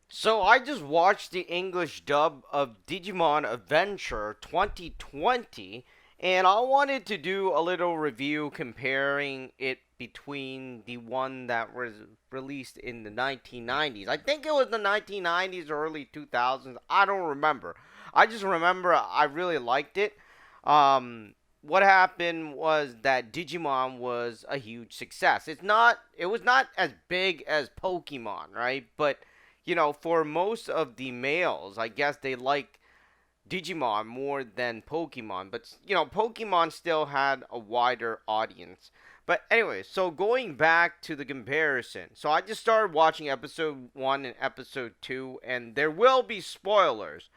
So I just watched the English dub of Digimon Adventure 2020, and I wanted to do a little review comparing it between the one that was released in the 1990s. I think it was the 1990s or early 2000s. I don't remember. I just remember I really liked it. What happened was that Digimon was a huge success. It was not as big as Pokemon, right? But for most of the males, I guess they like Digimon more than Pokemon. But, Pokemon still had a wider audience. But anyway, so going back to the comparison. So I just started watching episode 1 and episode 2, and there will be spoilers.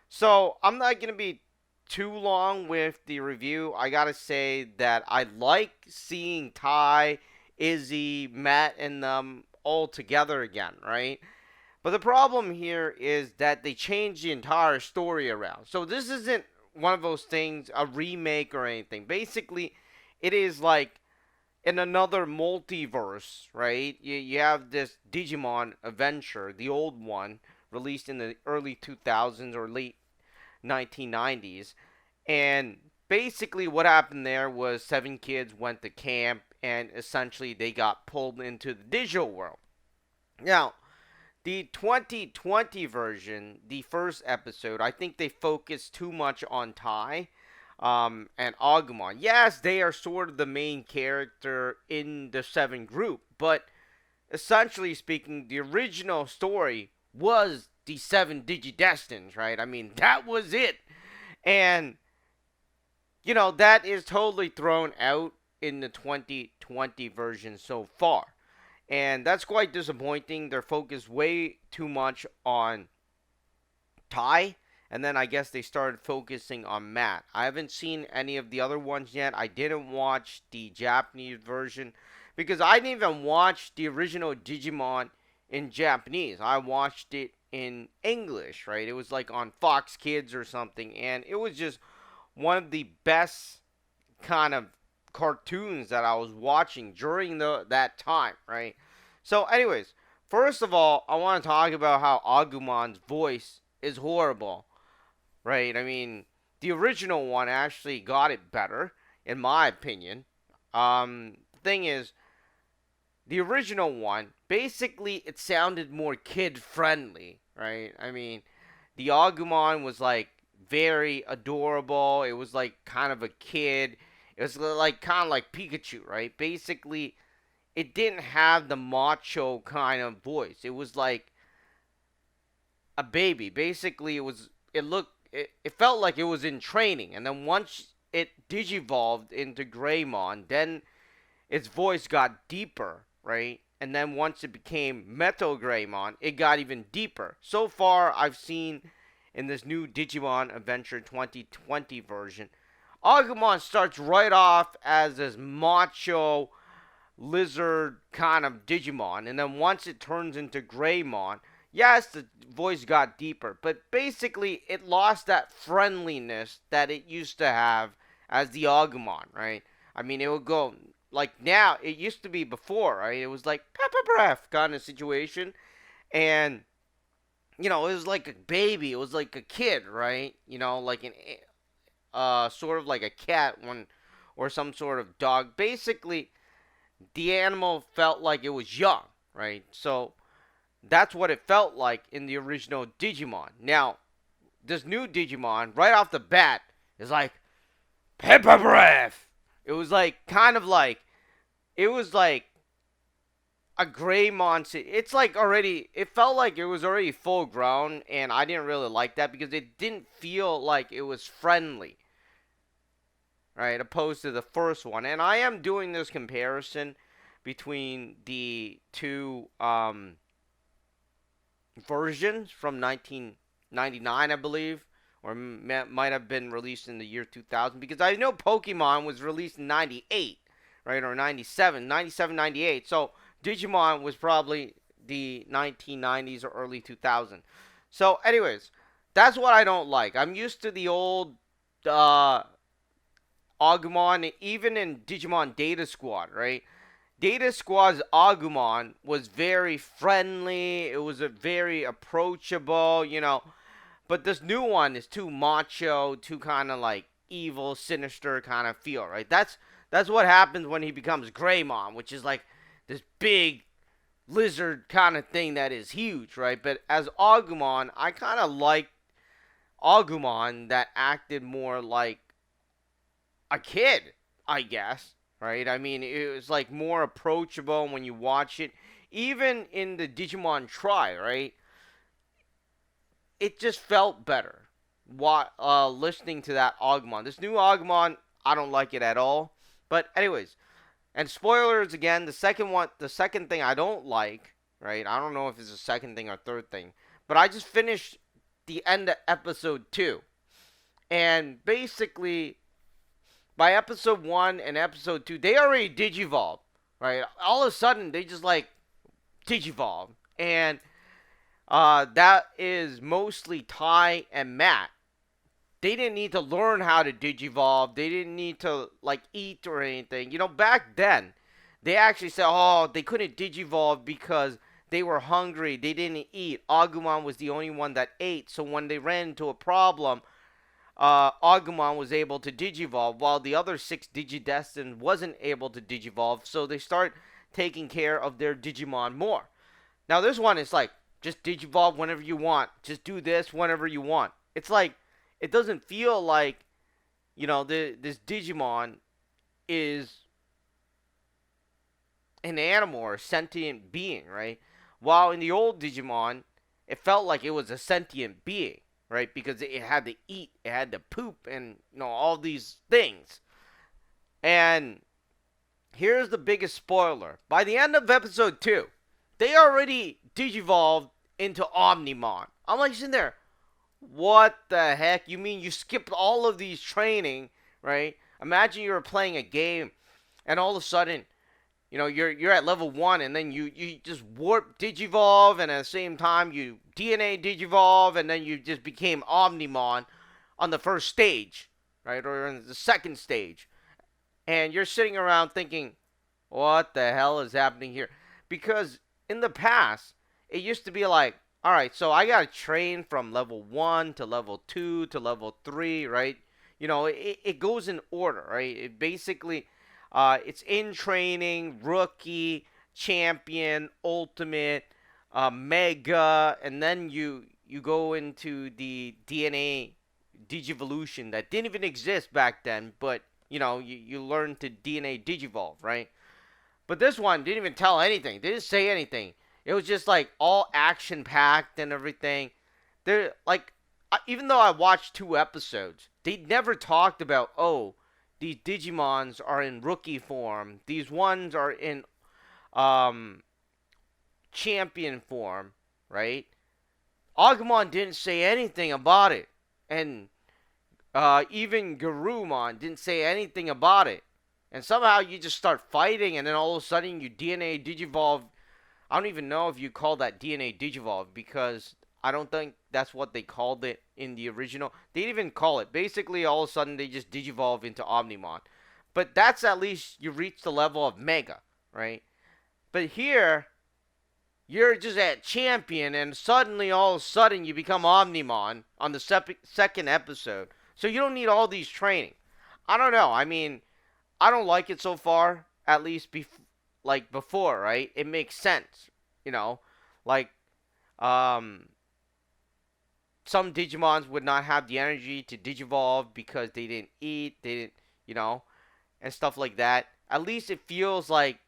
So I'm not going to be too long with the review. I got to say that I like seeing Ty, Izzy, Matt, and them all together again, right? But the problem here is that they changed the entire story around. So this isn't one of those things, a remake or anything. Basically, it is like in another multiverse, right? You have this Digimon Adventure, the old one, released in the early 2000s or late 1990s. And basically, what happened there was seven kids went to camp and essentially they got pulled into the digital world. Now, the 2020 version, the first episode, I think they focused too much on Tai and Agumon. Yes, they are sort of the main character in the seven group, but essentially speaking, the original story was the seven Digidestins, right? I mean, that was it. And, that is totally thrown out in the 2020 version so far. And that's quite disappointing. They're focused way too much on Ty, and then I guess they started focusing on Matt. I haven't seen any of the other ones yet. I didn't watch the Japanese version because I didn't even watch the original Digimon in Japanese. I watched it in English, right? It was like on Fox Kids or something, and it was just one of the best kind of cartoons that I was watching during that time, right? So, anyways, first of all, I want to talk about how Agumon's voice is horrible, right? I mean, the original one actually got it better, in my opinion. Thing is, the original one basically it sounded more kid friendly, right? I mean, the Agumon was like very adorable. It was like kind of a kid. It was like kind of like Pikachu, right? Basically, it didn't have the macho kind of voice. It was like a baby. Basically, it felt like it was in training, and then once it digivolved into Greymon, then its voice got deeper, right? And then once it became Metal Greymon, it got even deeper. So far, I've seen in this new Digimon Adventure 2020 version, Agumon starts right off as this macho lizard kind of Digimon, and then once it turns into Greymon, yes, the voice got deeper, but basically it lost that friendliness that it used to have as the Agumon, right? I mean, it would go like now. It used to be before, right? It was like pepper breath kind of situation, and it was like a baby. It was like a kid, right? Like an sort of like a cat one or some sort of dog. Basically, the animal felt like it was young, right? So that's what it felt like in the original Digimon. Now, this new Digimon, right off the bat, is like pepper breath. It was like kind of like it was like a gray monster. It's like already. It felt like it was already full grown, and I didn't really like that because it didn't feel like it was friendly, right? Opposed to the first one. And I am doing this comparison between the two versions from 1999, I believe, or might have been released in the year 2000, because I know Pokemon was released in 98, right, or 97, 97, 98. So Digimon was probably the 1990s or early 2000. So, anyways, that's what I don't like. I'm used to the old uh, Agumon, even in Digimon Data Squad, right? Data Squad's Agumon was very friendly. It was a very approachable, But this new one is too macho, too kind of like evil, sinister kind of feel, right? That's what happens when he becomes Greymon, which is like this big lizard kind of thing that is huge, right? But as Agumon, I kind of like Agumon that acted more like a kid, I guess, right? I mean, it was like more approachable when you watch it. Even in the Digimon Try, right? It just felt better. Listening to that Agumon. This new Agumon, I don't like it at all. But anyways, and spoilers again. The second thing I don't like, right? I don't know if it's the second thing or third thing, but I just finished the end of episode 2, and basically by episode 1 and episode 2, they already digivolve, right? All of a sudden, they just like digivolve, and that is mostly Ty and Matt. They didn't need to learn how to digivolve. They didn't need to like eat or anything. Back then, they actually said, oh, they couldn't digivolve because they were hungry. They didn't eat. Agumon was the only one that ate. So when they ran into a problem, Agumon was able to digivolve, while the other 6 Digidestined wasn't able to digivolve. So they start taking care of their Digimon more. Now this one is like, just digivolve whenever you want. Just do this whenever you want. It's like, it doesn't feel like, this Digimon is an animal or a sentient being, right? While in the old Digimon, it felt like it was a sentient being, right? Because it had to eat, it had to poop, and all these things. And here's the biggest spoiler: by the end of episode 2, they already digivolved into Omnimon. I'm like sitting there, what the heck? You mean you skipped all of these training, right? Imagine you were playing a game, and all of a sudden, you're at level 1, and then you just warp digivolve, and at the same time you DNA digivolve, and then you just became Omnimon on the first stage, right, or in the second stage, and you're sitting around thinking, what the hell is happening here? Because in the past, it used to be like, all right, so I got to train from level 1 to level 2 to level 3, right? It goes in order, right? It basically, it's in training, rookie, champion, ultimate, mega, and then you go into the DNA Digivolution that didn't even exist back then, but you learn to DNA Digivolve, right? But this one didn't even tell anything. They didn't say anything. It was just like all action packed and everything. They're like, even though I watched 2 episodes, they never talked about, oh, these Digimons are in rookie form. These ones are in um champion form, right? Agumon didn't say anything about it, and even Garurumon didn't say anything about it. And somehow you just start fighting, and then all of a sudden you DNA Digivolve. I don't even know if you call that DNA Digivolve, because I don't think that's what they called it in the original. They didn't even call it. Basically, all of a sudden they just Digivolve into Omnimon. But that's at least you reach the level of Mega, right? But here, you're just at champion, and suddenly, all of a sudden, you become Omnimon on the second episode. So you don't need all these training. I don't know. I mean, I don't like it so far. At least like before, right? It makes sense, you know. Like, um, some Digimons would not have the energy to Digivolve because they didn't eat, they didn't, you know, and stuff like that. At least it feels like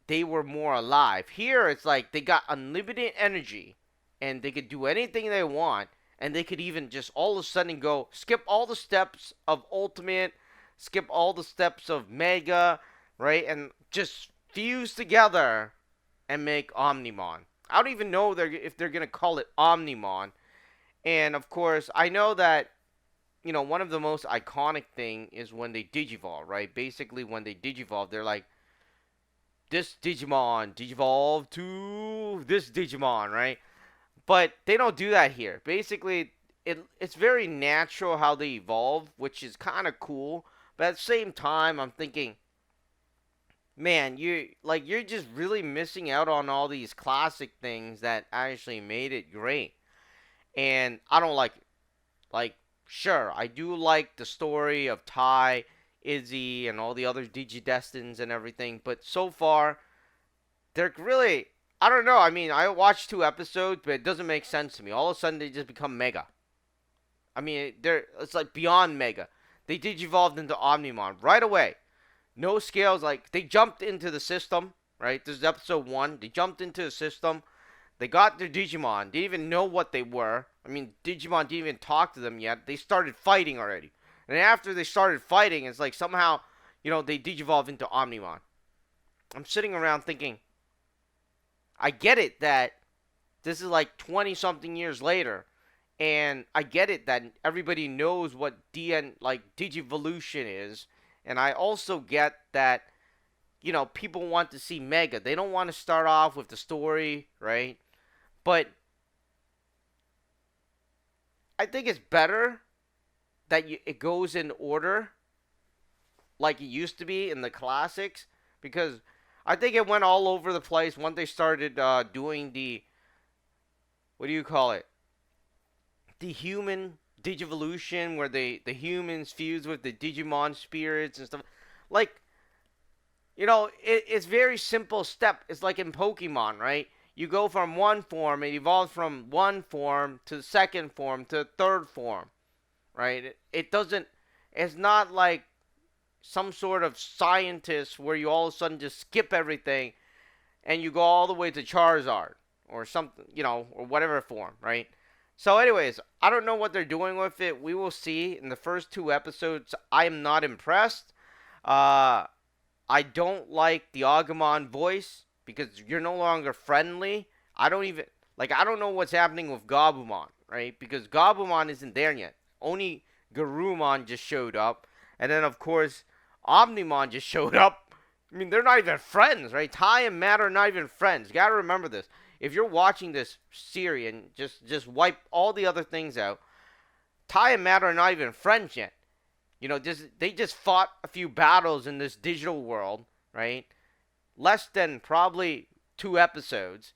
they were more alive. Here, it's like they got unlimited energy, and they could do anything they want, and they could even just all of a sudden go skip all the steps of Ultimate, skip all the steps of Mega, right, and just fuse together and make Omnimon. I don't even know if they're gonna call it Omnimon. And of course, I know that one of the most iconic thing is when they digivolve, right? Basically, when they digivolve, they're like, this Digimon digivolve to this Digimon, right? But they don't do that here. Basically, it's very natural how they evolve, which is kind of cool. But at the same time, I'm thinking, Man, you're just really missing out on all these classic things that actually made it great. And I don't like it. Like, sure, I do like the story of Ty, Izzy, and all the other Digidestins and everything, but so far, they're really. I don't know. I mean, I watched 2 episodes, but it doesn't make sense to me. All of a sudden, they just become Mega. I mean, it's like beyond Mega. They digivolved into Omnimon right away. No scales. Like, they jumped into the system, right? This is episode 1. They jumped into the system. They got their Digimon. They didn't even know what they were. I mean, Digimon didn't even talk to them yet. They started fighting already. And after they started fighting, it's like somehow, they digivolve into Omnimon. I'm sitting around thinking, I get it that this is like 20 something years later. And I get it that everybody knows what like Digivolution is. And I also get that, people want to see Mega. They don't want to start off with the story, right? But I think it's better that it goes in order like it used to be in the classics because I think it went all over the place once they started doing the what do you call it? The human Digivolution where the humans fuse with the Digimon spirits and stuff. Like, it's very simple step. It's like in Pokemon, right? You go from one form, it evolves from one form to the second form to the third form, right? It doesn't. It's not like some sort of scientist where you all of a sudden just skip everything and you go all the way to Charizard or something, or whatever form, right? So, anyways, I don't know what they're doing with it. We will see in the first 2 episodes. I am not impressed. Uh, I don't like the Agumon voice because you're no longer friendly. I don't know what's happening with Gabumon, right? Because Gabumon isn't there yet. Only Garumon just showed up. And then, of course, Omnimon just showed up. I mean, they're not even friends, right? Tai and Matt are not even friends. You gotta remember this. If you're watching this series and just wipe all the other things out, Tai and Matt are not even friends yet. They just fought a few battles in this digital world, right? Less than probably 2 episodes,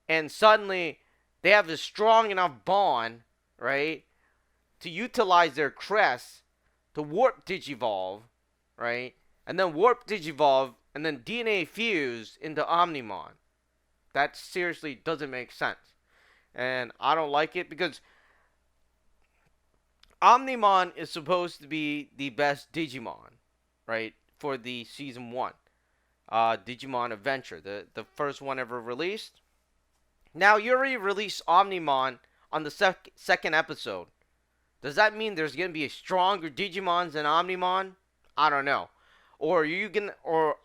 and suddenly they have this strong enough bond, right, to utilize their crest to warp digivolve, right, and then warp digivolve and then DNA fuse into Omnimon. That seriously doesn't make sense, and I don't like it because Omnimon is supposed to be the best Digimon, right, for the season 1. Digimon Adventure, the first one ever released. Now, Yuri released Omnimon on the second episode. Does that mean there's gonna be a stronger Digimons than Omnimon? I don't know. Or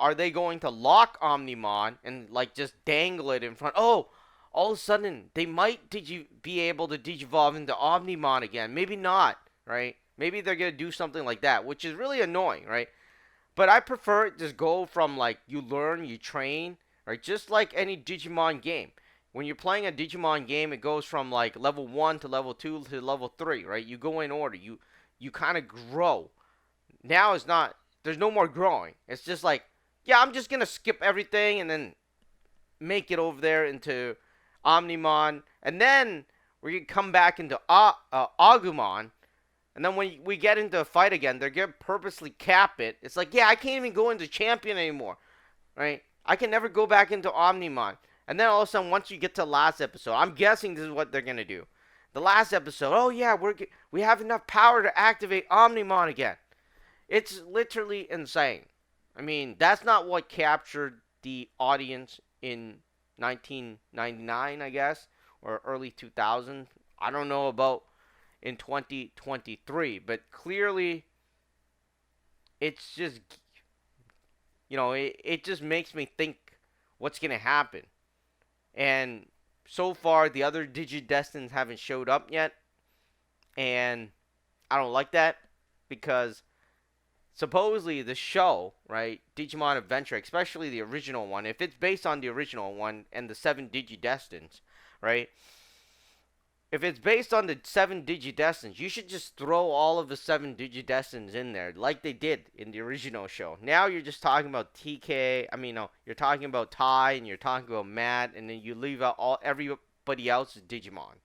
are they going to lock Omnimon and like just dangle it in front? Oh, all of a sudden they might be able to digivolve into Omnimon again. Maybe not, right? Maybe they're gonna do something like that, which is really annoying, right? But I prefer it just go from like you learn, you train, right? Just like any Digimon game. When you're playing a Digimon game, it goes from like level 1 to level 2 to level 3, right? You go in order. You kind of grow. Now it's not there's no more growing. It's just like, yeah, I'm just going to skip everything and then make it over there into Omnimon and then we're going to come back into Agumon. And then when we get into a fight again, they're going to purposely cap it. It's like, yeah, I can't even go into Champion anymore, right? I can never go back into Omnimon. And then all of a sudden, once you get to the last episode, I'm guessing this is what they're going to do. The last episode, oh yeah, we have enough power to activate Omnimon again. It's literally insane. I mean, that's not what captured the audience in 1999, I guess, or early 2000. I don't know about in 2023, but clearly it's just it just makes me think what's going to happen. And so far the other Digidestins haven't showed up yet, and I don't like that because supposedly the show, right, Digimon Adventure, especially the original one, if it's based on the original one and the 7 Digidestins, right, if it's based on the seven Digidestineds, you should just throw all of the seven Digidestineds in there, like they did in the original show. Now you're just talking about TK. I mean, no, you're talking about Ty and you're talking about Matt, and then you leave out all everybody else's Digimon.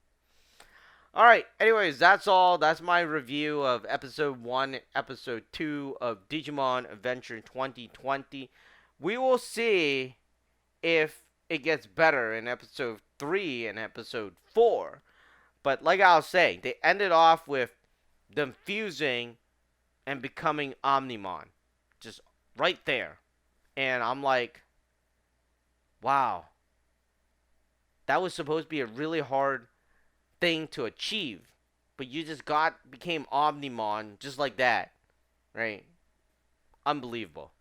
All right. Anyways, that's all. That's my review of episode 1, episode 2 of Digimon Adventure 2020. We will see if it gets better in episode 3 and episode 4. But like I was saying, they ended off with them fusing and becoming Omnimon. Just right there. And I'm like, wow. That was supposed to be a really hard thing to achieve. But you just became Omnimon just like that. Right? Unbelievable.